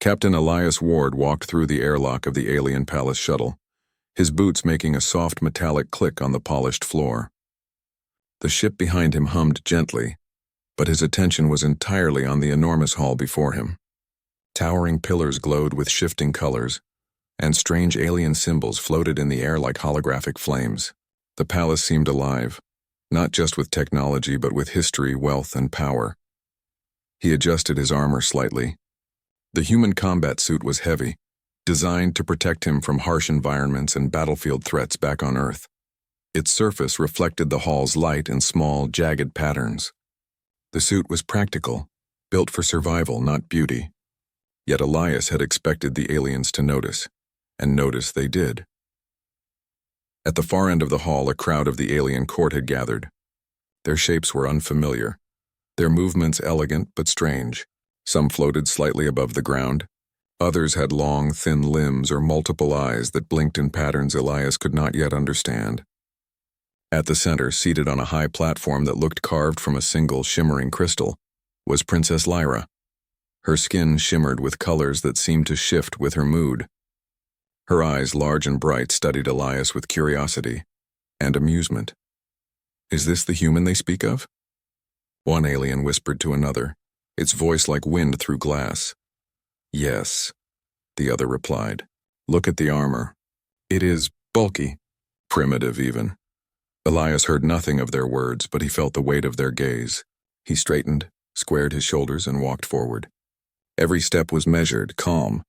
Captain Elias Ward walked through the airlock of the alien palace shuttle, his boots making a soft metallic click on the polished floor. The ship behind him hummed gently, but his attention was entirely on the enormous hall before him. Towering pillars glowed with shifting colors, and strange alien symbols floated in the air like holographic flames. The palace seemed alive, not just with technology but with history, wealth, and power. He adjusted his armor slightly. The human combat suit was heavy, designed to protect him from harsh environments and battlefield threats back on Earth. Its surface reflected the hall's light in small, jagged patterns. The suit was practical, built for survival, not beauty. Yet Elias had expected the aliens to notice, and notice they did. At the far end of the hall, a crowd of the alien court had gathered. Their shapes were unfamiliar, their movements elegant but strange. Some floated slightly above the ground. Others had long, thin limbs or multiple eyes that blinked in patterns Elias could not yet understand. At the center, seated on a high platform that looked carved from a single shimmering crystal, was Princess Lyra. Her skin shimmered with colors that seemed to shift with her mood. Her eyes, large and bright, studied Elias with curiosity and amusement. "Is this the human they speak of?" One alien whispered to another, its voice like wind through glass. "Yes," the other replied. "Look at the armor. It is bulky, primitive even." Elias heard nothing of their words, but he felt the weight of their gaze. He straightened, squared his shoulders, and walked forward. Every step was measured, calm.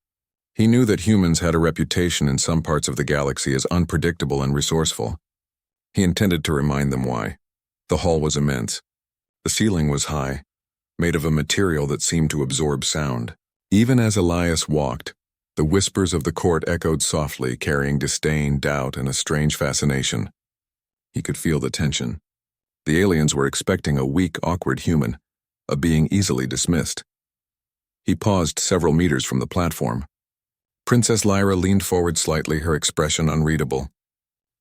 He knew that humans had a reputation in some parts of the galaxy as unpredictable and resourceful. He intended to remind them why. The hall was immense. The ceiling was high, made of a material that seemed to absorb sound. Even as Elias walked, the whispers of the court echoed softly, carrying disdain, doubt, and a strange fascination. He could feel the tension. The aliens were expecting a weak, awkward human, a being easily dismissed. He paused several meters from the platform. Princess Lyra leaned forward slightly, her expression unreadable.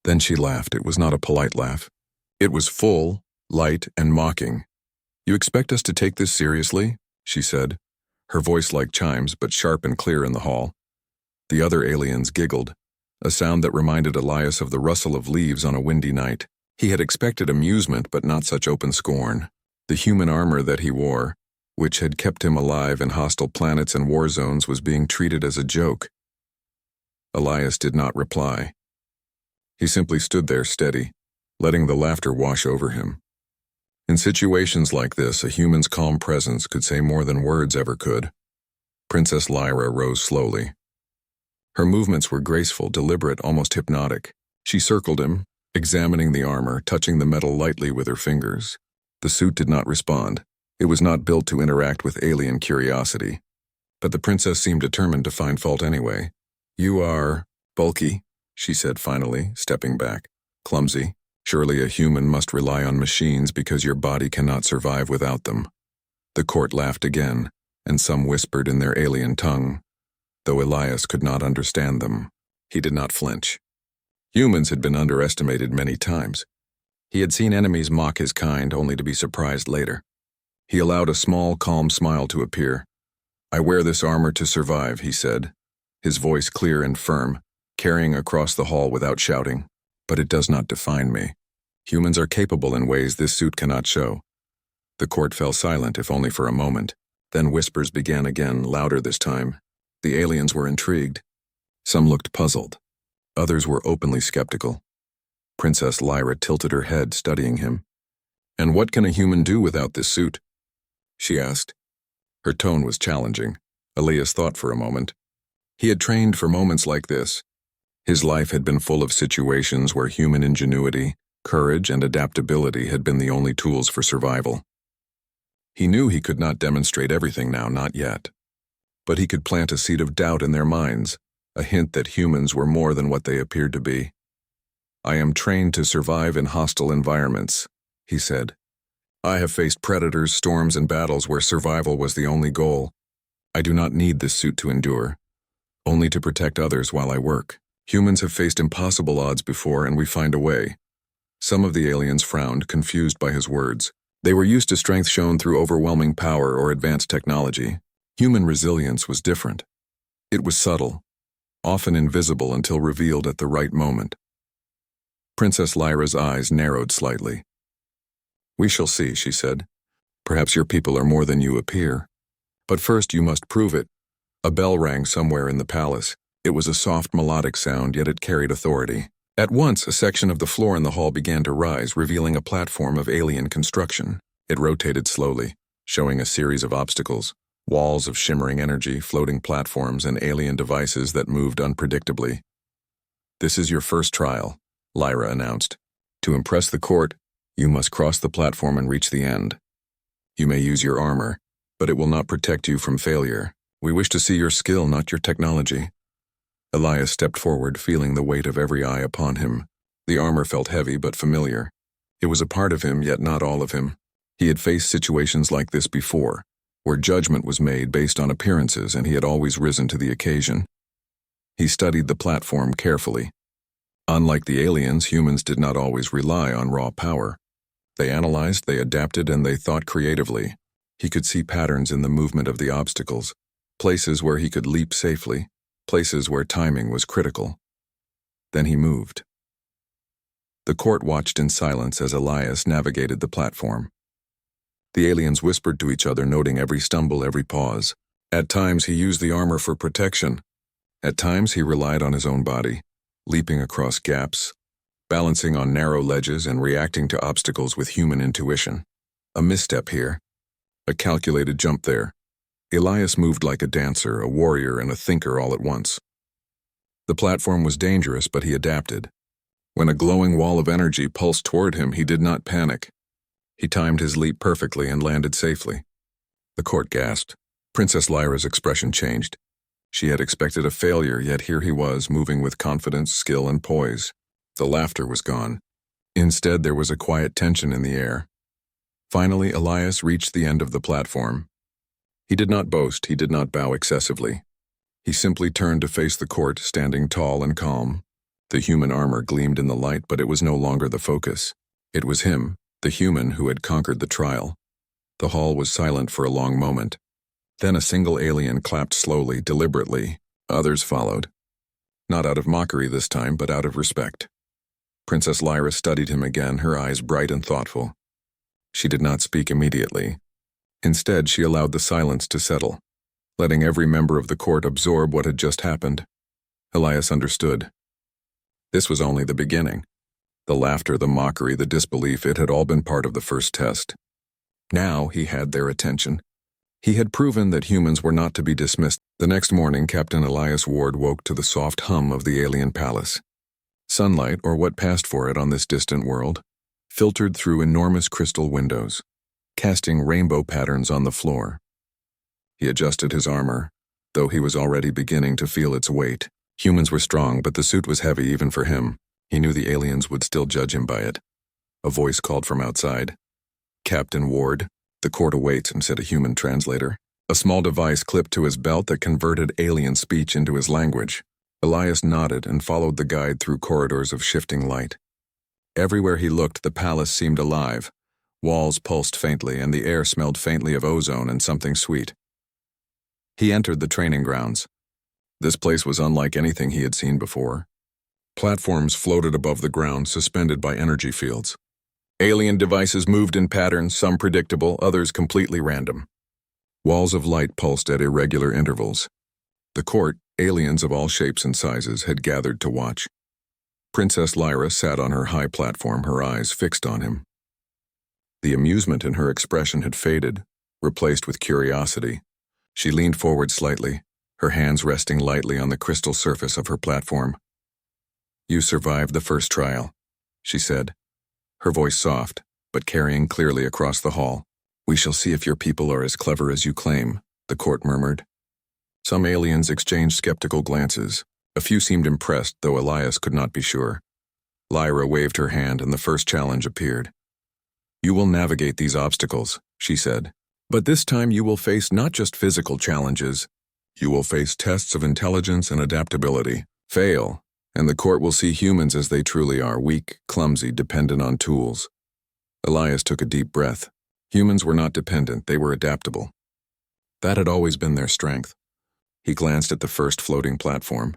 Then she laughed. It was not a polite laugh. It was full, light, and mocking. "You expect us to take this seriously?" she said, her voice like chimes but sharp and clear in the hall. The other aliens giggled, a sound that reminded Elias of the rustle of leaves on a windy night. He had expected amusement but not such open scorn. The human armor that he wore, which had kept him alive in hostile planets and war zones, was being treated as a joke. Elias did not reply. He simply stood there steady, letting the laughter wash over him. In situations like this, a human's calm presence could say more than words ever could. Princess Lyra rose slowly. Her movements were graceful, deliberate, almost hypnotic. She circled him, examining the armor, touching the metal lightly with her fingers. The suit did not respond. It was not built to interact with alien curiosity. But the princess seemed determined to find fault anyway. "You are bulky," she said finally, stepping back. "Clumsy. Surely a human must rely on machines because your body cannot survive without them." The court laughed again, and some whispered in their alien tongue. Though Elias could not understand them, he did not flinch. Humans had been underestimated many times. He had seen enemies mock his kind only to be surprised later. He allowed a small, calm smile to appear. "I wear this armor to survive," he said, his voice clear and firm, carrying across the hall without shouting. "But it does not define me. Humans are capable in ways this suit cannot show." The court fell silent, if only for a moment. Then whispers began again, louder this time. The aliens were intrigued. Some looked puzzled. Others were openly skeptical. Princess Lyra tilted her head, studying him. "And what can a human do without this suit?" she asked. Her tone was challenging. Elias thought for a moment. He had trained for moments like this. His life had been full of situations where human ingenuity, courage, and adaptability had been the only tools for survival. He knew he could not demonstrate everything now, not yet. But he could plant a seed of doubt in their minds, a hint that humans were more than what they appeared to be. "I am trained to survive in hostile environments," he said. "I have faced predators, storms, and battles where survival was the only goal. I do not need this suit to endure, only to protect others while I work. Humans have faced impossible odds before, and we find a way." Some of the aliens frowned, confused by his words. They were used to strength shown through overwhelming power or advanced technology. Human resilience was different. It was subtle, often invisible until revealed at the right moment. Princess Lyra's eyes narrowed slightly. "We shall see," she said. "Perhaps your people are more than you appear. But first you must prove it." A bell rang somewhere in the palace. It was a soft melodic sound, yet it carried authority. At once, a section of the floor in the hall began to rise, revealing a platform of alien construction. It rotated slowly, showing a series of obstacles, walls of shimmering energy, floating platforms, and alien devices that moved unpredictably. "This is your first trial," Lyra announced. "To impress the court, you must cross the platform and reach the end. You may use your armor, but it will not protect you from failure. We wish to see your skill, not your technology." Elias stepped forward, feeling the weight of every eye upon him. The armor felt heavy but familiar. It was a part of him, yet not all of him. He had faced situations like this before, where judgment was made based on appearances, and he had always risen to the occasion. He studied the platform carefully. Unlike the aliens, humans did not always rely on raw power. They analyzed, they adapted, and they thought creatively. He could see patterns in the movement of the obstacles, places where he could leap safely, places where timing was critical. Then he moved. The court watched in silence as Elias navigated the platform. The aliens whispered to each other, noting every stumble, every pause. At times he used the armor for protection. At times he relied on his own body, leaping across gaps, balancing on narrow ledges, and reacting to obstacles with human intuition. A misstep here, a calculated jump there. Elias moved like a dancer, a warrior, and a thinker all at once. The platform was dangerous, but he adapted. When a glowing wall of energy pulsed toward him, he did not panic. He timed his leap perfectly and landed safely. The court gasped. Princess Lyra's expression changed. She had expected a failure, yet here he was, moving with confidence, skill, and poise. The laughter was gone. Instead, there was a quiet tension in the air. Finally, Elias reached the end of the platform. He did not boast, he did not bow excessively. He simply turned to face the court, standing tall and calm. The human armor gleamed in the light, but it was no longer the focus. It was him, the human, who had conquered the trial. The hall was silent for a long moment. Then a single alien clapped slowly, deliberately. Others followed. Not out of mockery this time, but out of respect. Princess Lyra studied him again, her eyes bright and thoughtful. She did not speak immediately. Instead, she allowed the silence to settle, letting every member of the court absorb what had just happened. Elias understood. This was only the beginning. The laughter, the mockery, the disbelief, it had all been part of the first test. Now he had their attention. He had proven that humans were not to be dismissed. The next morning, Captain Elias Ward woke to the soft hum of the alien palace. Sunlight, or what passed for it on this distant world, filtered through enormous crystal windows, casting rainbow patterns on the floor. He adjusted his armor, though he was already beginning to feel its weight. Humans were strong, but the suit was heavy even for him. He knew the aliens would still judge him by it. A voice called from outside. "Captain Ward, the court awaits," said a human translator. A small device clipped to his belt that converted alien speech into his language. Elias nodded and followed the guide through corridors of shifting light. Everywhere he looked, the palace seemed alive. Walls pulsed faintly, and the air smelled faintly of ozone and something sweet. He entered the training grounds. This place was unlike anything he had seen before. Platforms floated above the ground, suspended by energy fields. Alien devices moved in patterns, some predictable, others completely random. Walls of light pulsed at irregular intervals. The court, aliens of all shapes and sizes, had gathered to watch. Princess Lyra sat on her high platform, her eyes fixed on him. The amusement in her expression had faded, replaced with curiosity. She leaned forward slightly, her hands resting lightly on the crystal surface of her platform. "You survived the first trial," she said, her voice soft, but carrying clearly across the hall. "We shall see if your people are as clever as you claim," the court murmured. Some aliens exchanged skeptical glances. A few seemed impressed, though Elias could not be sure. Lyra waved her hand, and the first challenge appeared. "You will navigate these obstacles," she said. "But this time you will face not just physical challenges. You will face tests of intelligence and adaptability. Fail, and the court will see humans as they truly are, weak, clumsy, dependent on tools." Elias took a deep breath. Humans were not dependent, they were adaptable. That had always been their strength. He glanced at the first floating platform.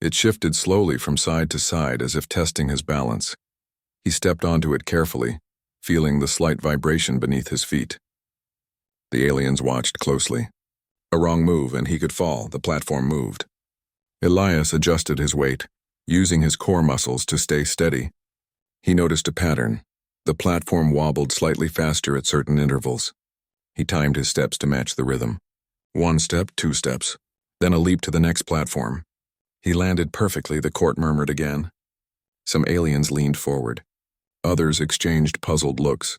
It shifted slowly from side to side as if testing his balance. He stepped onto it carefully, feeling the slight vibration beneath his feet. The aliens watched closely. A wrong move and he could fall. The platform moved. Elias adjusted his weight, using his core muscles to stay steady. He noticed a pattern. The platform wobbled slightly faster at certain intervals. He timed his steps to match the rhythm. 1 step, 2 steps, then a leap to the next platform. He landed perfectly, the court murmured again. Some aliens leaned forward. Others exchanged puzzled looks.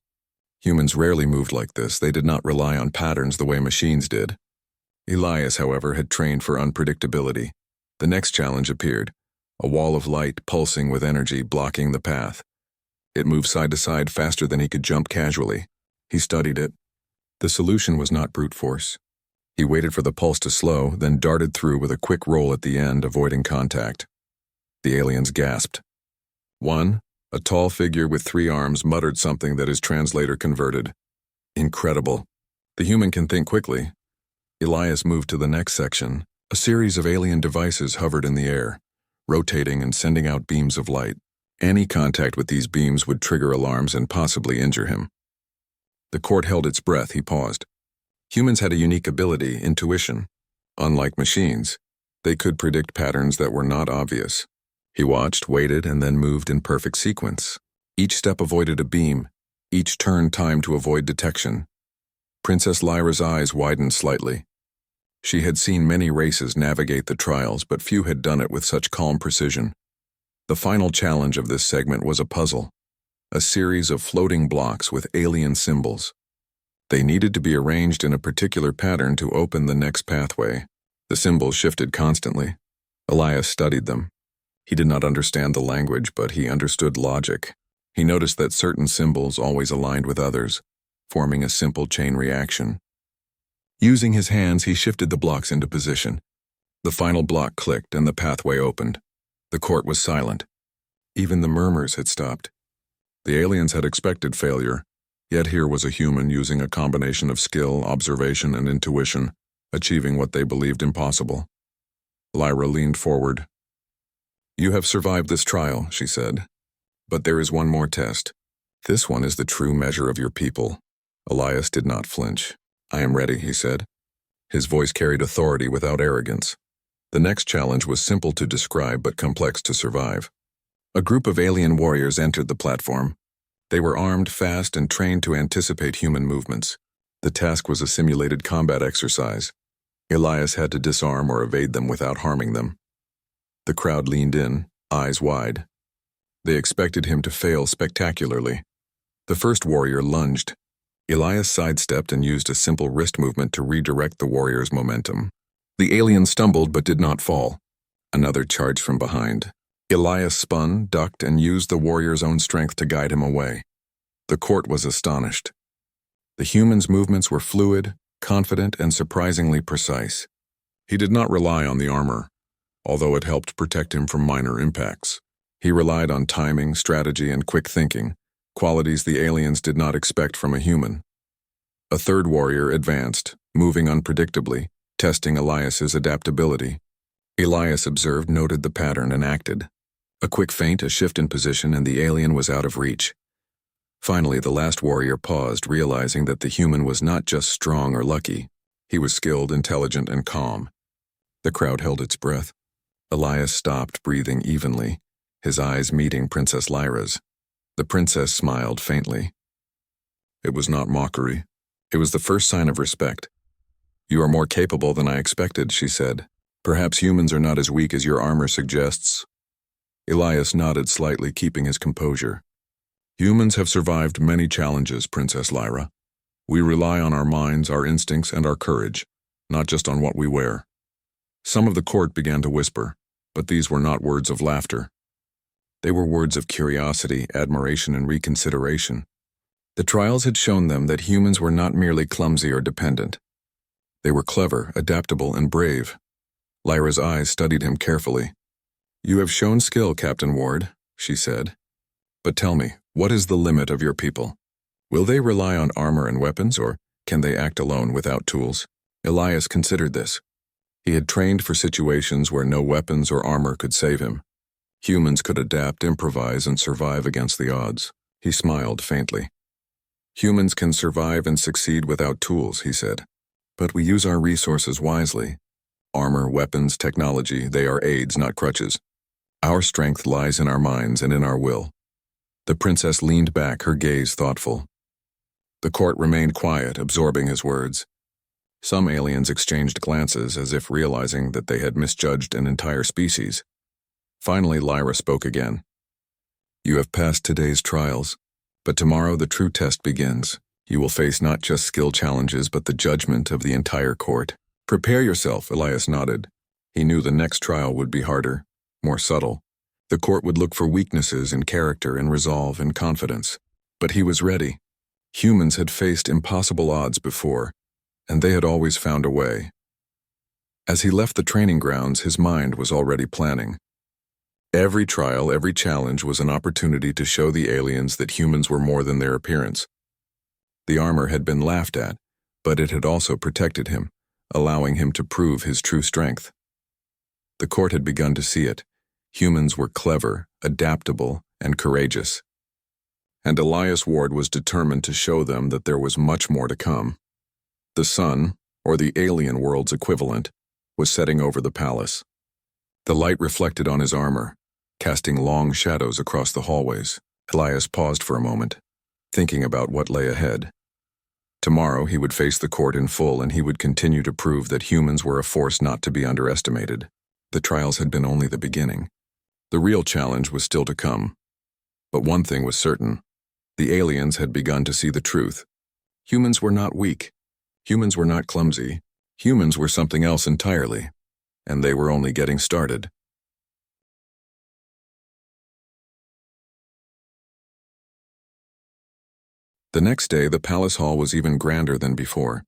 Humans rarely moved like this. They did not rely on patterns the way machines did. Elias, however, had trained for unpredictability. The next challenge appeared, a wall of light pulsing with energy blocking the path. It moved side to side faster than he could jump casually. He studied it. The solution was not brute force. He waited for the pulse to slow, then darted through with a quick roll at the end, avoiding contact. The aliens gasped. One, a tall figure with 3 arms, muttered something that his translator converted. Incredible. The human can think quickly. Elias moved to the next section. A series of alien devices hovered in the air, rotating and sending out beams of light. Any contact with these beams would trigger alarms and possibly injure him. The court held its breath. He paused. Humans had a unique ability, intuition. Unlike machines, they could predict patterns that were not obvious. He watched, waited, and then moved in perfect sequence. Each step avoided a beam, each turn timed to avoid detection. Princess Lyra's eyes widened slightly. She had seen many races navigate the trials, but few had done it with such calm precision. The final challenge of this segment was a puzzle, a series of floating blocks with alien symbols. They needed to be arranged in a particular pattern to open the next pathway. The symbols shifted constantly. Elias studied them. He did not understand the language, but he understood logic. He noticed that certain symbols always aligned with others, forming a simple chain reaction. Using his hands, he shifted the blocks into position. The final block clicked and the pathway opened. The court was silent. Even the murmurs had stopped. The aliens had expected failure, yet here was a human using a combination of skill, observation, and intuition, achieving what they believed impossible. Lyra leaned forward. "You have survived this trial," she said. "But there is one more test. This one is the true measure of your people." Elias did not flinch. "I am ready," he said. His voice carried authority without arrogance. The next challenge was simple to describe but complex to survive. A group of alien warriors entered the platform. They were armed, fast, and trained to anticipate human movements. The task was a simulated combat exercise. Elias had to disarm or evade them without harming them. The crowd leaned in, eyes wide. They expected him to fail spectacularly. The first warrior lunged. Elias sidestepped and used a simple wrist movement to redirect the warrior's momentum. The alien stumbled but did not fall. Another charged from behind. Elias spun, ducked, and used the warrior's own strength to guide him away. The court was astonished. The human's movements were fluid, confident, and surprisingly precise. He did not rely on the armor, although it helped protect him from minor impacts. He relied on timing, strategy, and quick thinking, qualities the aliens did not expect from a human. A third warrior advanced, moving unpredictably, testing Elias's adaptability. Elias observed, noted the pattern, and acted. A quick feint, a shift in position, and the alien was out of reach. Finally, the last warrior paused, realizing that the human was not just strong or lucky. He was skilled, intelligent, and calm. The crowd held its breath. Elias stopped, breathing evenly, his eyes meeting Princess Lyra's. The princess smiled faintly. It was not mockery. It was the first sign of respect. "You are more capable than I expected," she said. "Perhaps humans are not as weak as your armor suggests." Elias nodded slightly, keeping his composure. "Humans have survived many challenges, Princess Lyra. We rely on our minds, our instincts, and our courage, not just on what we wear." Some of the court began to whisper, but these were not words of laughter. They were words of curiosity, admiration, and reconsideration. The trials had shown them that humans were not merely clumsy or dependent. They were clever, adaptable, and brave. Lyra's eyes studied him carefully. "You have shown skill, Captain Ward," she said. "But tell me, what is the limit of your people? Will they rely on armor and weapons, or can they act alone without tools?" Elias considered this. He had trained for situations where no weapons or armor could save him. Humans could adapt, improvise, and survive against the odds. He smiled faintly. Humans can survive and succeed without tools, he said. But we use our resources wisely. Armor, weapons, technology, they are aids, not crutches. Our strength lies in our minds and in our will. The princess leaned back, her gaze thoughtful. The court remained quiet, absorbing his words. Some aliens exchanged glances as if realizing that they had misjudged an entire species. Finally, Lyra spoke again. You have passed today's trials, but tomorrow the true test begins. You will face not just skill challenges, but the judgment of the entire court. Prepare yourself, Elias nodded. He knew the next trial would be harder, more subtle. The court would look for weaknesses in character and resolve and confidence. But he was ready. Humans had faced impossible odds before, and they had always found a way. As he left the training grounds, his mind was already planning. Every trial, every challenge was an opportunity to show the aliens that humans were more than their appearance. The armor had been laughed at, but it had also protected him, allowing him to prove his true strength. The court had begun to see it. Humans were clever, adaptable, and courageous. And Elias Ward was determined to show them that there was much more to come. The sun, or the alien world's equivalent, was setting over the palace. The light reflected on his armor, casting long shadows across the hallways. Elias paused for a moment, thinking about what lay ahead. Tomorrow he would face the court in full, and he would continue to prove that humans were a force not to be underestimated. The trials had been only the beginning. The real challenge was still to come. But one thing was certain. The aliens had begun to see the truth. Humans were not weak. Humans were not clumsy. Humans were something else entirely. And they were only getting started. The next day, the palace hall was even grander than before.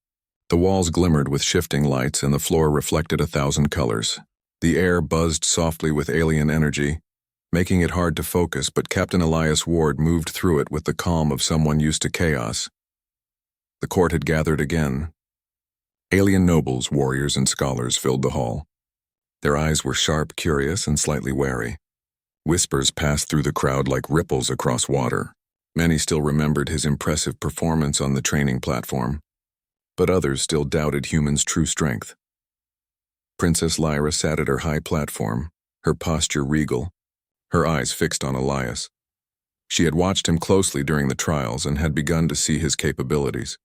The walls glimmered with shifting lights, and the floor reflected 1,000 colors. The air buzzed softly with alien energy, making it hard to focus, but Captain Elias Ward moved through it with the calm of someone used to chaos. The court had gathered again. Alien nobles, warriors, and scholars filled the hall. Their eyes were sharp, curious, and slightly wary. Whispers passed through the crowd like ripples across water. Many still remembered his impressive performance on the training platform, but others still doubted humans' true strength. Princess Lyra sat at her high platform, her posture regal, her eyes fixed on Elias. She had watched him closely during the trials and had begun to see his capabilities.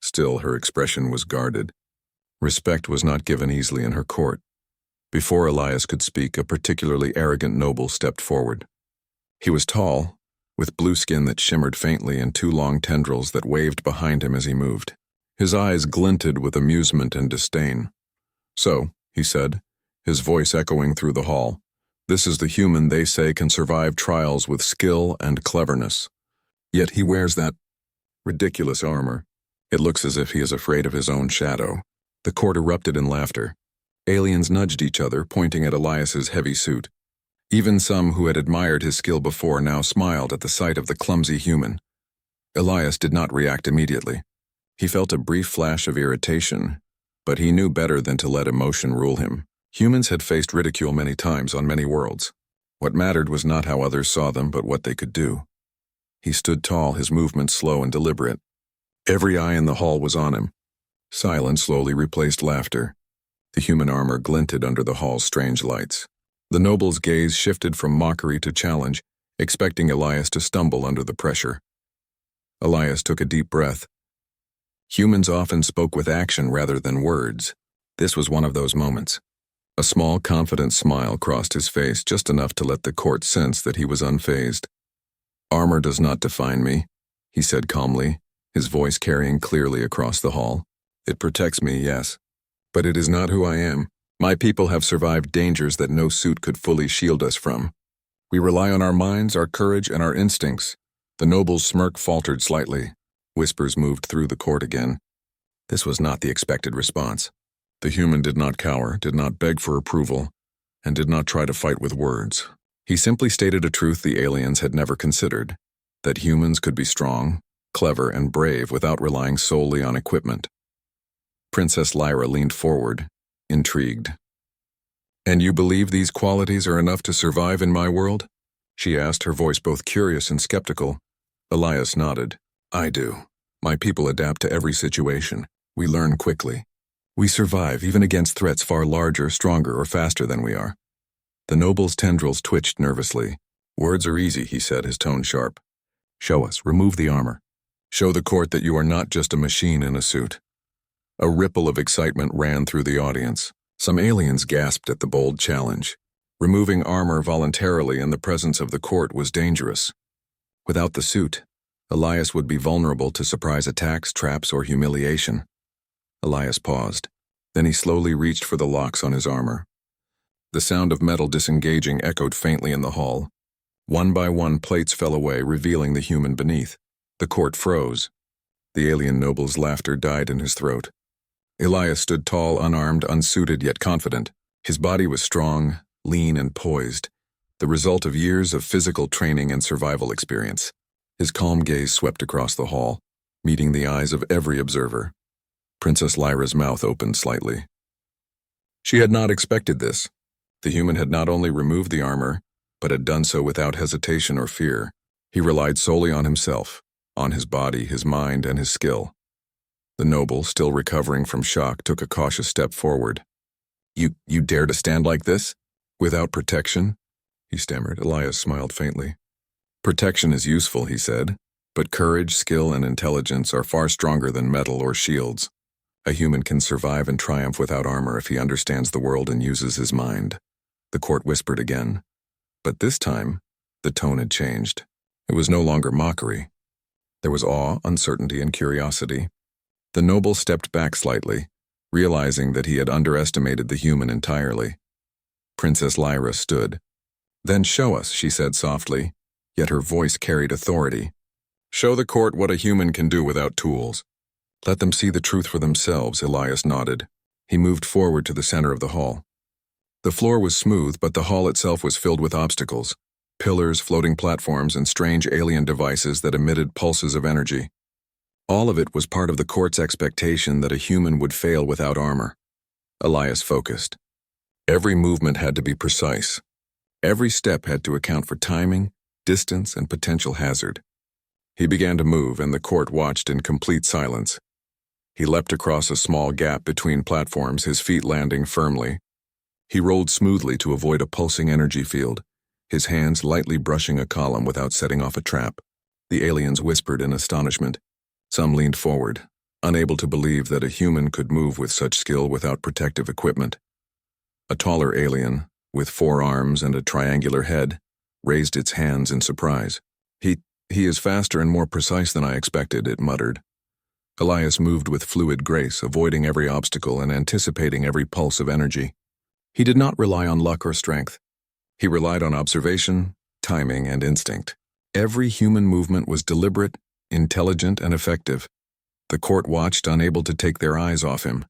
Still, her expression was guarded. Respect was not given easily in her court. Before Elias could speak, a particularly arrogant noble stepped forward. He was tall, with blue skin that shimmered faintly and 2 long tendrils that waved behind him as he moved. His eyes glinted with amusement and disdain. So, he said, his voice echoing through the hall, this is the human they say can survive trials with skill and cleverness. Yet he wears that ridiculous armor. It looks as if he is afraid of his own shadow. The court erupted in laughter. Aliens nudged each other, pointing at Elias's heavy suit. Even some who had admired his skill before now smiled at the sight of the clumsy human. Elias did not react immediately. He felt a brief flash of irritation, but he knew better than to let emotion rule him. Humans had faced ridicule many times on many worlds. What mattered was not how others saw them, but what they could do. He stood tall, his movements slow and deliberate. Every eye in the hall was on him. Silence slowly replaced laughter. The human armor glinted under the hall's strange lights. The noble's gaze shifted from mockery to challenge, expecting Elias to stumble under the pressure. Elias took a deep breath. Humans often spoke with action rather than words. This was one of those moments. A small, confident smile crossed his face, just enough to let the court sense that he was unfazed. Armor does not define me, he said calmly, his voice carrying clearly across the hall. It protects me, yes, but it is not who I am. My people have survived dangers that no suit could fully shield us from. We rely on our minds, our courage, and our instincts. The noble's smirk faltered slightly. Whispers moved through the court again. This was not the expected response. The human did not cower, did not beg for approval, and did not try to fight with words. He simply stated a truth the aliens had never considered, that humans could be strong, clever, and brave without relying solely on equipment. Princess Lyra leaned forward, intrigued. "And you believe these qualities are enough to survive in my world?" she asked, her voice both curious and skeptical. Elias nodded. "I do. My people adapt to every situation. We learn quickly. We survive even against threats far larger, stronger, or faster than we are." The noble's tendrils twitched nervously. "Words are easy," he said, his tone sharp. "Show us. Remove the armor. Show the court that you are not just a machine in a suit." A ripple of excitement ran through the audience. Some aliens gasped at the bold challenge. Removing armor voluntarily in the presence of the court was dangerous. Without the suit, Elias would be vulnerable to surprise attacks, traps, or humiliation. Elias paused. Then he slowly reached for the locks on his armor. The sound of metal disengaging echoed faintly in the hall. One by one, plates fell away, revealing the human beneath. The court froze. The alien noble's laughter died in his throat. Elias stood tall, unarmed, unsuited, yet confident. His body was strong, lean, and poised, the result of years of physical training and survival experience. His calm gaze swept across the hall, meeting the eyes of every observer. Princess Lyra's mouth opened slightly. She had not expected this. The human had not only removed the armor, but had done so without hesitation or fear. He relied solely on himself, on his body, his mind, and his skill. The noble, still recovering from shock, took a cautious step forward. You dare to stand like this? Without protection?" he stammered. Elias smiled faintly. "Protection is useful," he said, "but courage, skill, and intelligence are far stronger than metal or shields. A human can survive and triumph without armor if he understands the world and uses his mind." The court whispered again. But this time, the tone had changed. It was no longer mockery. There was awe, uncertainty, and curiosity. The noble stepped back slightly, realizing that he had underestimated the human entirely. Princess Lyra stood. "Then show us," she said softly, yet her voice carried authority. "Show the court what a human can do without tools." "Let them see the truth for themselves," Elias nodded. He moved forward to the center of the hall. The floor was smooth, but the hall itself was filled with obstacles. Pillars, floating platforms, and strange alien devices that emitted pulses of energy. All of it was part of the court's expectation that a human would fail without armor. Elias focused. Every movement had to be precise. Every step had to account for timing, distance, and potential hazard. He began to move, and the court watched in complete silence. He leapt across a small gap between platforms, his feet landing firmly. He rolled smoothly to avoid a pulsing energy field, his hands lightly brushing a column without setting off a trap. The aliens whispered in astonishment. Some leaned forward, unable to believe that a human could move with such skill without protective equipment. A taller alien, with 4 arms and a triangular head, raised its hands in surprise. He is faster and more precise than I expected," it muttered. Elias moved with fluid grace, avoiding every obstacle and anticipating every pulse of energy. He did not rely on luck or strength. He relied on observation, timing, and instinct. Every human movement was deliberate, intelligent, and effective. The court watched, unable to take their eyes off him.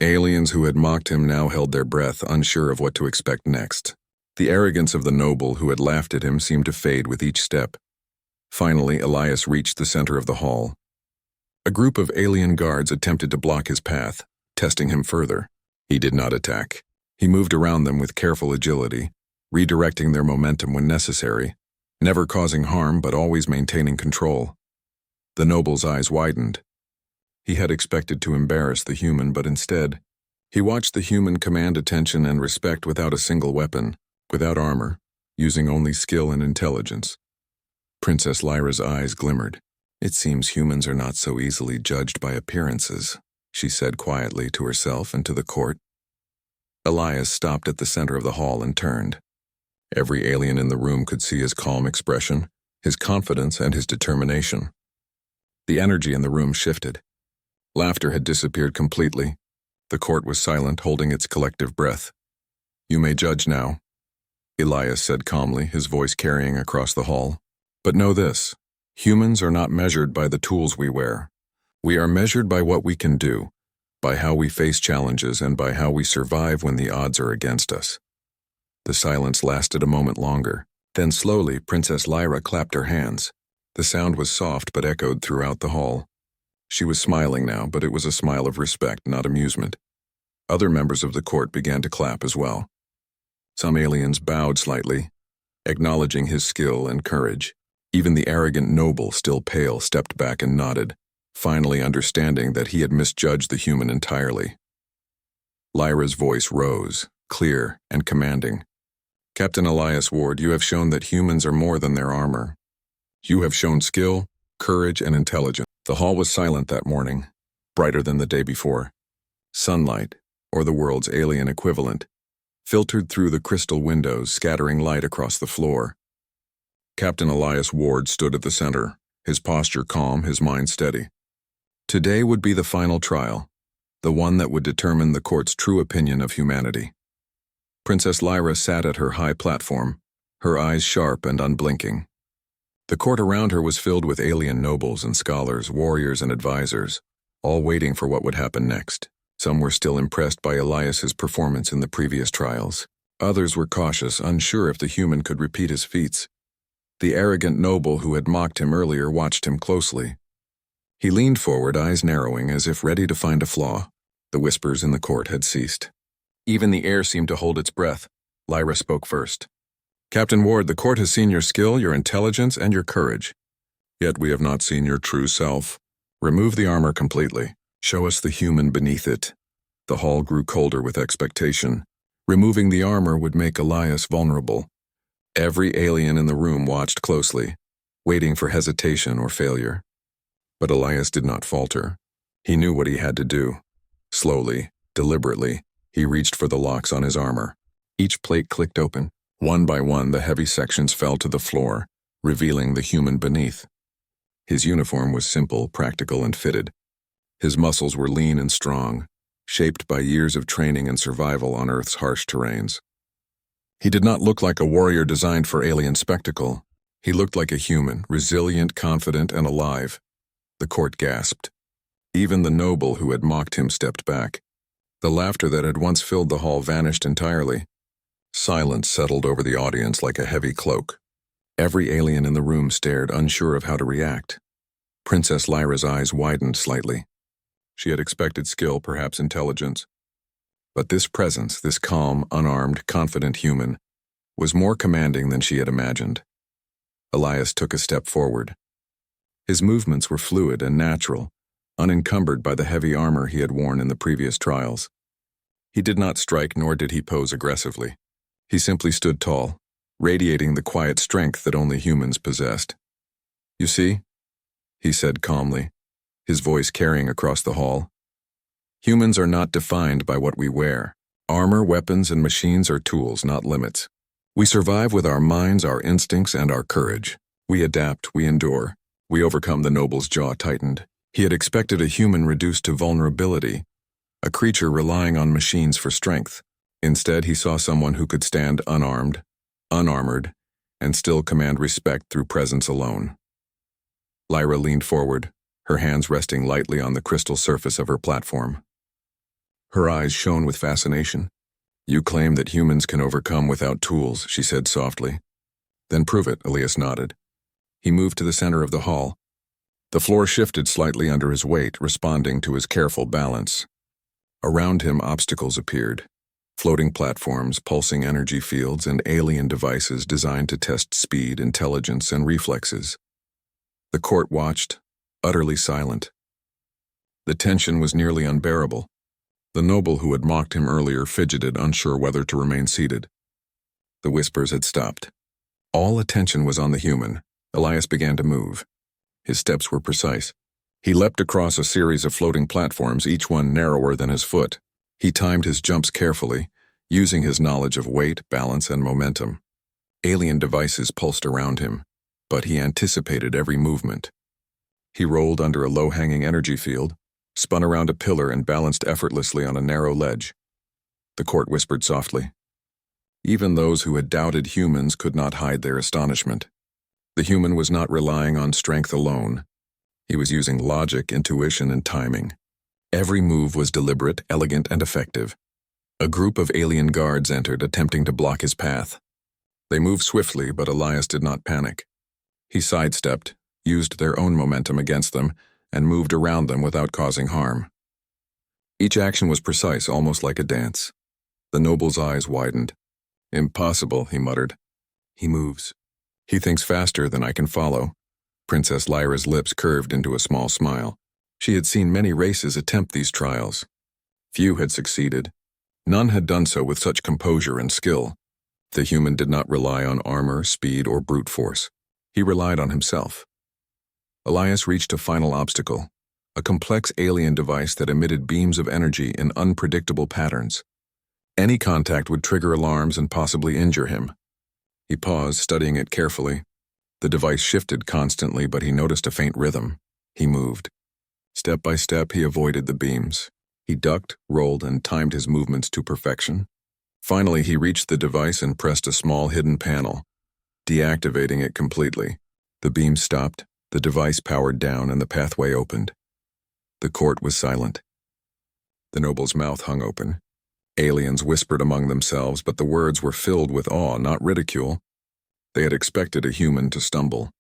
Aliens who had mocked him now held their breath, unsure of what to expect next. The arrogance of the noble who had laughed at him seemed to fade with each step. Finally, Elias reached the center of the hall. A group of alien guards attempted to block his path, testing him further. He did not attack. He moved around them with careful agility, redirecting their momentum when necessary, never causing harm but always maintaining control. The noble's eyes widened. He had expected to embarrass the human, but instead, he watched the human command attention and respect without a single weapon, without armor, using only skill and intelligence. Princess Lyra's eyes glimmered. "It seems humans are not so easily judged by appearances," she said quietly to herself and to the court. Elias stopped at the center of the hall and turned. Every alien in the room could see his calm expression, his confidence, and his determination. The energy in the room shifted. Laughter had disappeared completely. The court was silent, holding its collective breath. "You may judge now," Elias said calmly, his voice carrying across the hall. "But know this, humans are not measured by the tools we wear. We are measured by what we can do, by how we face challenges, and by how we survive when the odds are against us." The silence lasted a moment longer. Then slowly, Princess Lyra clapped her hands. The sound was soft but echoed throughout the hall. She was smiling now, but it was a smile of respect, not amusement. Other members of the court began to clap as well. Some aliens bowed slightly, acknowledging his skill and courage. Even the arrogant noble, still pale, stepped back and nodded, finally understanding that he had misjudged the human entirely. Lyra's voice rose, clear and commanding. "Captain Elias Ward, you have shown that humans are more than their armor. You have shown skill, courage, and intelligence." The hall was silent that morning, brighter than the day before. Sunlight, or the world's alien equivalent, filtered through the crystal windows, scattering light across the floor. Captain Elias Ward stood at the center, his posture calm, his mind steady. Today would be the final trial, the one that would determine the court's true opinion of humanity. Princess Lyra sat at her high platform, her eyes sharp and unblinking. The court around her was filled with alien nobles and scholars, warriors and advisors, all waiting for what would happen next. Some were still impressed by Elias's performance in the previous trials. Others were cautious, unsure if the human could repeat his feats. The arrogant noble who had mocked him earlier watched him closely. He leaned forward, eyes narrowing, as if ready to find a flaw. The whispers in the court had ceased. Even the air seemed to hold its breath. Lyra spoke first. "Captain Ward, the court has seen your skill, your intelligence, and your courage. Yet we have not seen your true self. Remove the armor completely. Show us the human beneath it." The hall grew colder with expectation. Removing the armor would make Elias vulnerable. Every alien in the room watched closely, waiting for hesitation or failure. But Elias did not falter. He knew what he had to do. Slowly, deliberately, he reached for the locks on his armor. Each plate clicked open. One by one, the heavy sections fell to the floor, revealing the human beneath. His uniform was simple, practical, and fitted. His muscles were lean and strong, shaped by years of training and survival on Earth's harsh terrains. He did not look like a warrior designed for alien spectacle. He looked like a human, resilient, confident, and alive. The court gasped. Even the noble who had mocked him stepped back. The laughter that had once filled the hall vanished entirely. Silence settled over the audience like a heavy cloak. Every alien in the room stared, unsure of how to react. Princess Lyra's eyes widened slightly. She had expected skill, perhaps intelligence. But this presence, this calm, unarmed, confident human, was more commanding than she had imagined. Elias took a step forward. His movements were fluid and natural, unencumbered by the heavy armor he had worn in the previous trials. He did not strike, nor did he pose aggressively. He simply stood tall, radiating the quiet strength that only humans possessed. "You see?" he said calmly, his voice carrying across the hall. "Humans are not defined by what we wear. Armor, weapons, and machines are tools, not limits. We survive with our minds, our instincts, and our courage. We adapt, we endure, we overcome." The noble's jaw tightened. He had expected a human reduced to vulnerability, a creature relying on machines for strength. Instead, he saw someone who could stand unarmed, unarmored, and still command respect through presence alone. Lyra leaned forward, her hands resting lightly on the crystal surface of her platform. Her eyes shone with fascination. "You claim that humans can overcome without tools," she said softly. "Then prove it," Elias nodded. He moved to the center of the hall. The floor shifted slightly under his weight, responding to his careful balance. Around him, obstacles appeared. Floating platforms, pulsing energy fields, and alien devices designed to test speed, intelligence, and reflexes. The court watched, utterly silent. The tension was nearly unbearable. The noble who had mocked him earlier fidgeted, unsure whether to remain seated. The whispers had stopped. All attention was on the human. Elias began to move. His steps were precise. He leapt across a series of floating platforms, each one narrower than his foot. He timed his jumps carefully, using his knowledge of weight, balance, and momentum. Alien devices pulsed around him, but he anticipated every movement. He rolled under a low-hanging energy field, spun around a pillar, and balanced effortlessly on a narrow ledge. The court whispered softly. Even those who had doubted humans could not hide their astonishment. The human was not relying on strength alone. He was using logic, intuition, and timing. Every move was deliberate, elegant, and effective. A group of alien guards entered, attempting to block his path. They moved swiftly, but Elias did not panic. He sidestepped, used their own momentum against them, and moved around them without causing harm. Each action was precise, almost like a dance. The noble's eyes widened. "Impossible," he muttered. "He moves. He thinks faster than I can follow." Princess Lyra's lips curved into a small smile. She had seen many races attempt these trials. Few had succeeded. None had done so with such composure and skill. The human did not rely on armor, speed, or brute force. He relied on himself. Elias reached a final obstacle, a complex alien device that emitted beams of energy in unpredictable patterns. Any contact would trigger alarms and possibly injure him. He paused, studying it carefully. The device shifted constantly, but he noticed a faint rhythm. He moved. Step by step, he avoided the beams. He ducked, rolled, and timed his movements to perfection. Finally, he reached the device and pressed a small hidden panel, deactivating it completely. The beam stopped, the device powered down, and the pathway opened. The court was silent. The noble's mouth hung open. Aliens whispered among themselves, but the words were filled with awe, not ridicule. They had expected a human to stumble.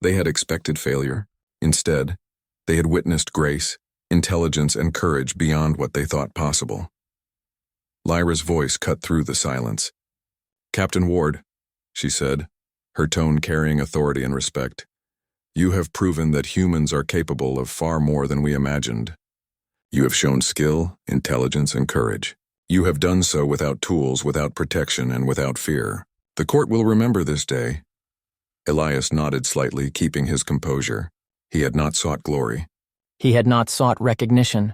They had expected failure. Instead, they had witnessed grace, intelligence, and courage beyond what they thought possible. Lyra's voice cut through the silence. "Captain Ward," she said, her tone carrying authority and respect, "you have proven that humans are capable of far more than we imagined. You have shown skill, intelligence, and courage. You have done so without tools, without protection, and without fear. The court will remember this day." Elias nodded slightly, keeping his composure. He had not sought glory. He had not sought recognition.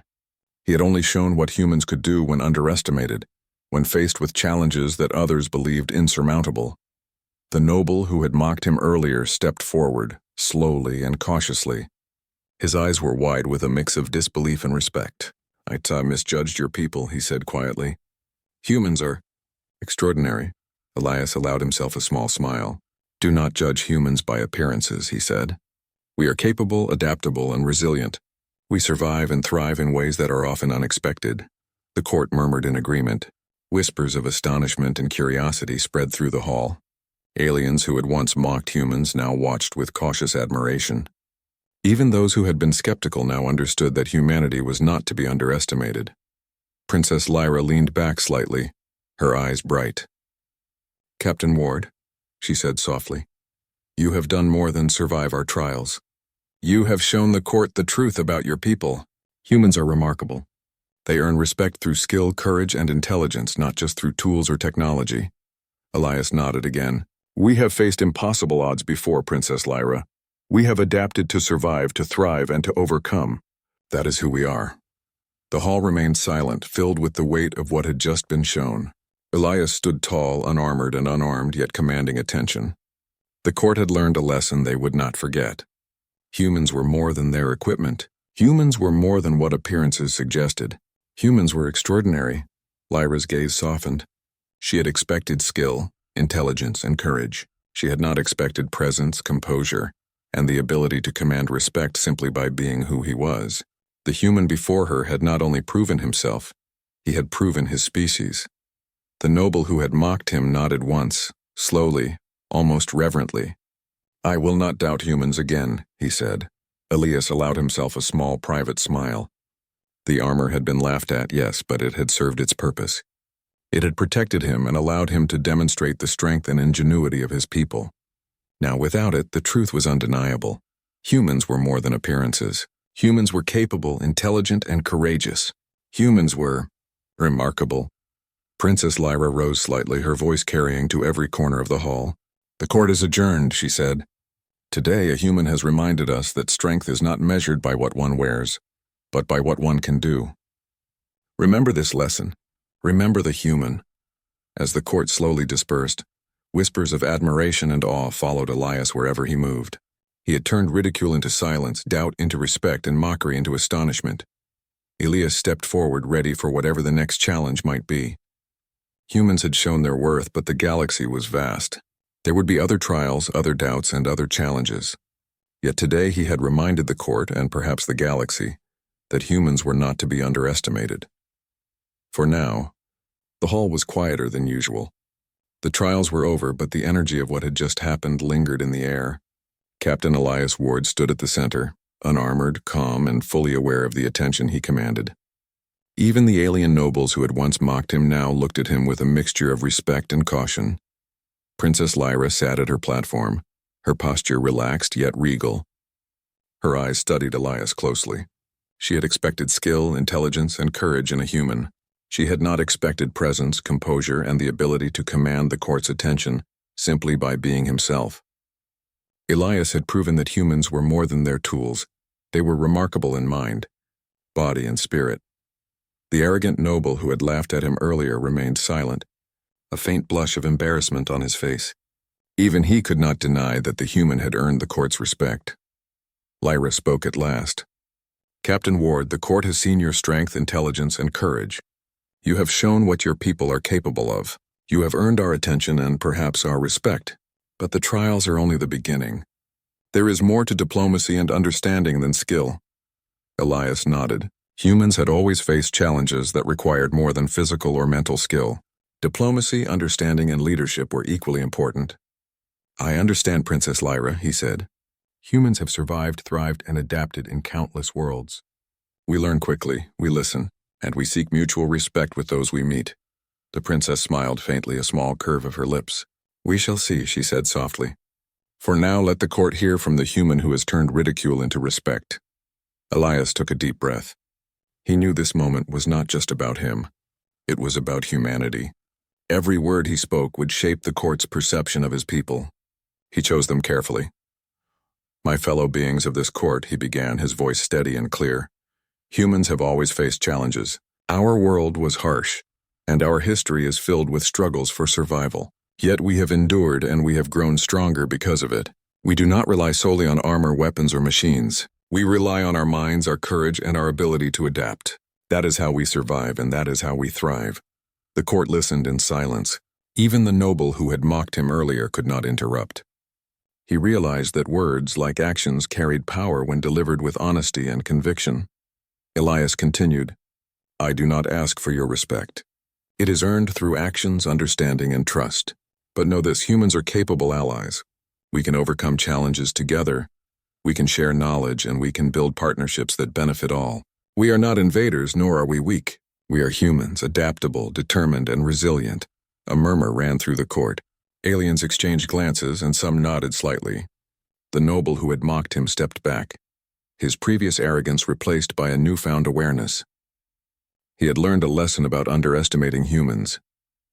He had only shown what humans could do when underestimated, when faced with challenges that others believed insurmountable. The noble who had mocked him earlier stepped forward, slowly and cautiously. His eyes were wide with a mix of disbelief and respect. "I misjudged your people," he said quietly. "Humans are extraordinary." Elias allowed himself a small smile. "Do not judge humans by appearances," he said. "We are capable, adaptable, and resilient. We survive and thrive in ways that are often unexpected." The court murmured in agreement. Whispers of astonishment and curiosity spread through the hall. Aliens who had once mocked humans now watched with cautious admiration. Even those who had been skeptical now understood that humanity was not to be underestimated. Princess Lyra leaned back slightly, her eyes bright. "Captain Ward," she said softly, "you have done more than survive our trials. You have shown the court the truth about your people. Humans are remarkable. They earn respect through skill, courage, and intelligence, not just through tools or technology." Elias nodded again. "We have faced impossible odds before, Princess Lyra. We have adapted to survive, to thrive, and to overcome. That is who we are." The hall remained silent, filled with the weight of what had just been shown. Elias stood tall, unarmored and unarmed, yet commanding attention. The court had learned a lesson they would not forget. Humans were more than their equipment. Humans were more than what appearances suggested. Humans were extraordinary. Lyra's gaze softened. She had expected skill, intelligence, and courage. She had not expected presence, composure, and the ability to command respect simply by being who he was. The human before her had not only proven himself, he had proven his species. The noble who had mocked him nodded once, slowly, almost reverently. "I will not doubt humans again," he said. Elias allowed himself a small private smile. The armor had been laughed at, yes, but it had served its purpose. It had protected him and allowed him to demonstrate the strength and ingenuity of his people. Now, without it, the truth was undeniable. Humans were more than appearances. Humans were capable, intelligent, and courageous. Humans were remarkable. Princess Lyra rose slightly, her voice carrying to every corner of the hall. "The court is adjourned," she said. "Today, a human has reminded us that strength is not measured by what one wears, but by what one can do. Remember this lesson. Remember the human." As the court slowly dispersed, whispers of admiration and awe followed Elias wherever he moved. He had turned ridicule into silence, doubt into respect, and mockery into astonishment. Elias stepped forward, ready for whatever the next challenge might be. Humans had shown their worth, but the galaxy was vast. There would be other trials, other doubts, and other challenges. Yet today he had reminded the court, and perhaps the galaxy, that humans were not to be underestimated. For now, the hall was quieter than usual. The trials were over, but the energy of what had just happened lingered in the air. Captain Elias Ward stood at the center, unarmored, calm, and fully aware of the attention he commanded. Even the alien nobles who had once mocked him now looked at him with a mixture of respect and caution. Princess Lyra sat at her platform, her posture relaxed yet regal. Her eyes studied Elias closely. She had expected skill, intelligence, and courage in a human. She had not expected presence, composure, and the ability to command the court's attention simply by being himself. Elias had proven that humans were more than their tools. They were remarkable in mind, body, and spirit. The arrogant noble who had laughed at him earlier remained silent, a faint blush of embarrassment on his face. Even he could not deny that the human had earned the court's respect. Lyra spoke at last. "Captain Ward, the court has seen your strength, intelligence, and courage. You have shown what your people are capable of. You have earned our attention and perhaps our respect, but the trials are only the beginning. There is more to diplomacy and understanding than skill." Elias nodded. Humans had always faced challenges that required more than physical or mental skill. Diplomacy, understanding, and leadership were equally important. "I understand, Princess Lyra," he said. "Humans have survived, thrived, and adapted in countless worlds. We learn quickly, we listen, and we seek mutual respect with those we meet." The princess smiled faintly, a small curve of her lips. "We shall see," she said softly. "For now, let the court hear from the human who has turned ridicule into respect." Elias took a deep breath. He knew this moment was not just about him. It was about humanity. Every word he spoke would shape the court's perception of his people. He chose them carefully. "My fellow beings of this court," he began, his voice steady and clear. "Humans have always faced challenges. Our world was harsh, and our history is filled with struggles for survival. Yet we have endured and we have grown stronger because of it. We do not rely solely on armor, weapons, or machines. We rely on our minds, our courage, and our ability to adapt. That is how we survive, and that is how we thrive." The court listened in silence. Even the noble who had mocked him earlier could not interrupt. He realized that words, like actions, carried power when delivered with honesty and conviction. Elias continued, "I do not ask for your respect. It is earned through actions, understanding, and trust. But know this, humans are capable allies. We can overcome challenges together. We can share knowledge, and we can build partnerships that benefit all. We are not invaders, nor are we weak. We are humans, adaptable, determined, and resilient." A murmur ran through the court. Aliens exchanged glances, and some nodded slightly. The noble who had mocked him stepped back, his previous arrogance replaced by a newfound awareness. He had learned a lesson about underestimating humans.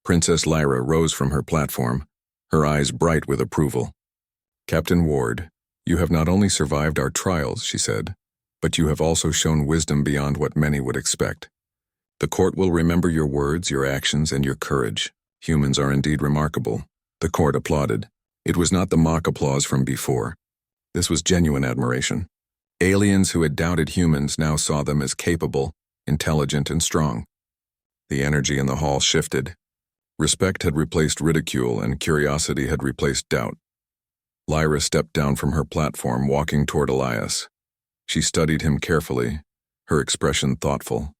Princess Lyra rose from her platform, her eyes bright with approval. "Captain Ward, you have not only survived our trials," she said, "but you have also shown wisdom beyond what many would expect. The court will remember your words, your actions, and your courage. Humans are indeed remarkable." The court applauded. It was not the mock applause from before. This was genuine admiration. Aliens who had doubted humans now saw them as capable, intelligent, and strong. The energy in the hall shifted. Respect had replaced ridicule, and curiosity had replaced doubt. Lyra stepped down from her platform, walking toward Elias. She studied him carefully, her expression thoughtful.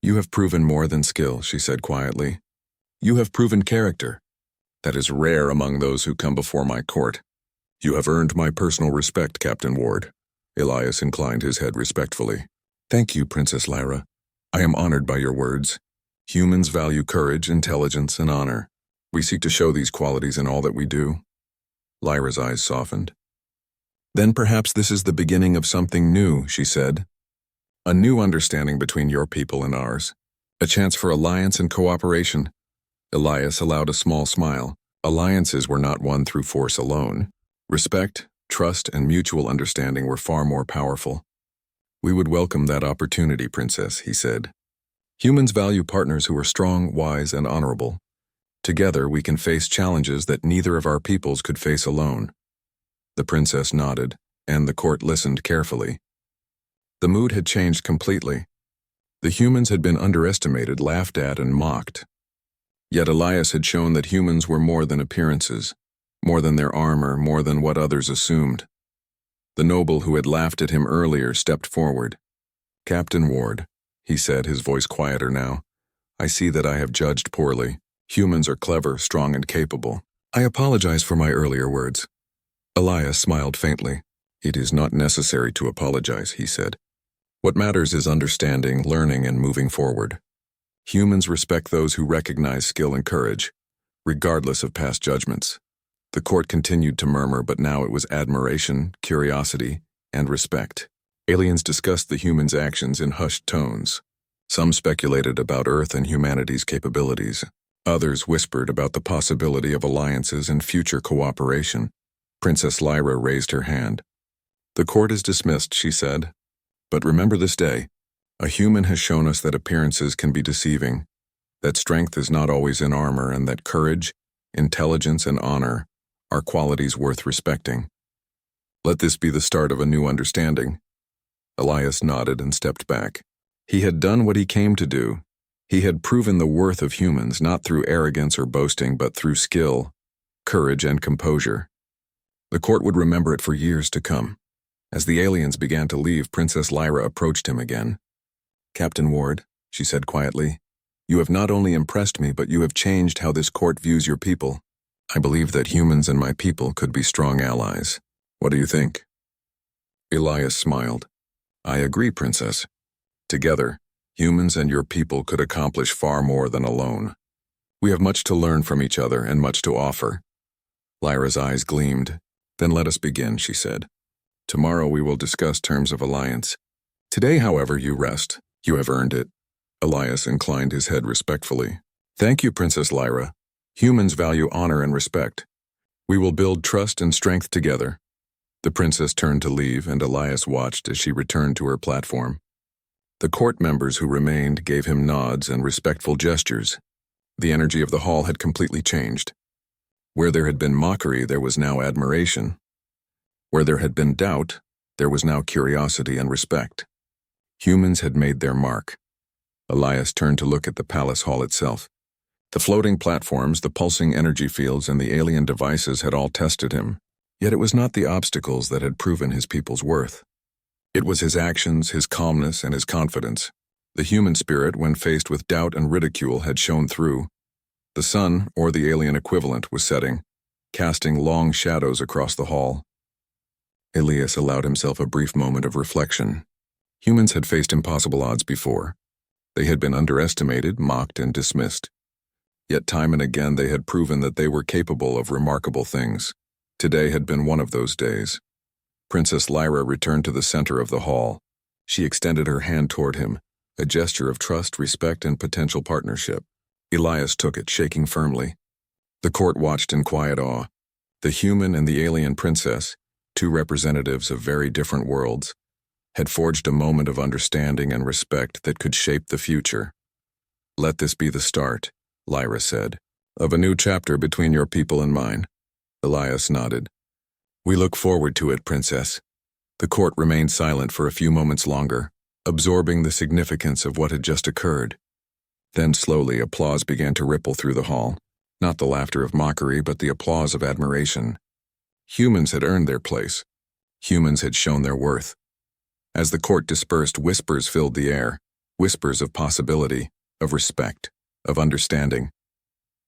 "You have proven more than skill," she said quietly. "You have proven character. That is rare among those who come before my court. You have earned my personal respect, Captain Ward." Elias inclined his head respectfully. "Thank you, Princess Lyra. I am honored by your words. Humans value courage, intelligence, and honor. We seek to show these qualities in all that we do." Lyra's eyes softened. "Then perhaps this is the beginning of something new," she said. "A new understanding between your people and ours. A chance for alliance and cooperation." Elias allowed a small smile. Alliances were not won through force alone. Respect, trust, and mutual understanding were far more powerful. "We would welcome that opportunity, Princess," he said. "Humans value partners who are strong, wise, and honorable. Together, we can face challenges that neither of our peoples could face alone." The princess nodded, and the court listened carefully. The mood had changed completely. The humans had been underestimated, laughed at, and mocked. Yet Elias had shown that humans were more than appearances, more than their armor, more than what others assumed. The noble who had laughed at him earlier stepped forward. "Captain Ward," he said, his voice quieter now, "I see that I have judged poorly. Humans are clever, strong, and capable. I apologize for my earlier words." Elias smiled faintly. "It is not necessary to apologize," he said. What matters is understanding, learning, and moving forward. Humans respect those who recognize skill and courage, regardless of past judgments. The court continued to murmur, but now it was admiration, curiosity, and respect. Aliens discussed the humans' actions in hushed tones. Some speculated about Earth and humanity's capabilities. Others whispered about the possibility of alliances and future cooperation. Princess Lyra raised her hand. "The court is dismissed," she said. "But remember this day. A human has shown us that appearances can be deceiving, that strength is not always in armor, and that courage, intelligence, and honor are qualities worth respecting. Let this be the start of a new understanding." Elias nodded and stepped back. He had done what he came to do. He had proven the worth of humans, not through arrogance or boasting, but through skill, courage, and composure. The court would remember it for years to come. As the aliens began to leave, Princess Lyra approached him again. "Captain Ward," she said quietly, "you have not only impressed me, but you have changed how this court views your people. I believe that humans and my people could be strong allies. What do you think?" Elias smiled. "I agree, Princess. Together, humans and your people could accomplish far more than alone. We have much to learn from each other and much to offer." Lyra's eyes gleamed. "Then let us begin," she said. "Tomorrow we will discuss terms of alliance. Today, however, you rest. You have earned it." Elias inclined his head respectfully. "Thank you, Princess Lyra. Humans value honor and respect. We will build trust and strength together." The princess turned to leave, and Elias watched as she returned to her platform. The court members who remained gave him nods and respectful gestures. The energy of the hall had completely changed. Where there had been mockery, there was now admiration. Where there had been doubt, there was now curiosity and respect. Humans had made their mark. Elias turned to look at the palace hall itself. The floating platforms, the pulsing energy fields, and the alien devices had all tested him. Yet it was not the obstacles that had proven his people's worth. It was his actions, his calmness, and his confidence. The human spirit, when faced with doubt and ridicule, had shone through. The sun, or the alien equivalent, was setting, casting long shadows across the hall. Elias allowed himself a brief moment of reflection. Humans had faced impossible odds before. They had been underestimated, mocked, and dismissed. Yet time and again they had proven that they were capable of remarkable things. Today had been one of those days. Princess Lyra returned to the center of the hall. She extended her hand toward him, a gesture of trust, respect, and potential partnership. Elias took it, shaking firmly. The court watched in quiet awe. The human and the alien princess, two representatives of very different worlds, had forged a moment of understanding and respect that could shape the future. "Let this be the start," Lyra said, "of a new chapter between your people and mine." Elias nodded. "We look forward to it, Princess." The court remained silent for a few moments longer, absorbing the significance of what had just occurred. Then slowly applause began to ripple through the hall, not the laughter of mockery, but the applause of admiration. Humans had earned their place. Humans had shown their worth. As the court dispersed, whispers filled the air, whispers of possibility, of respect, of understanding.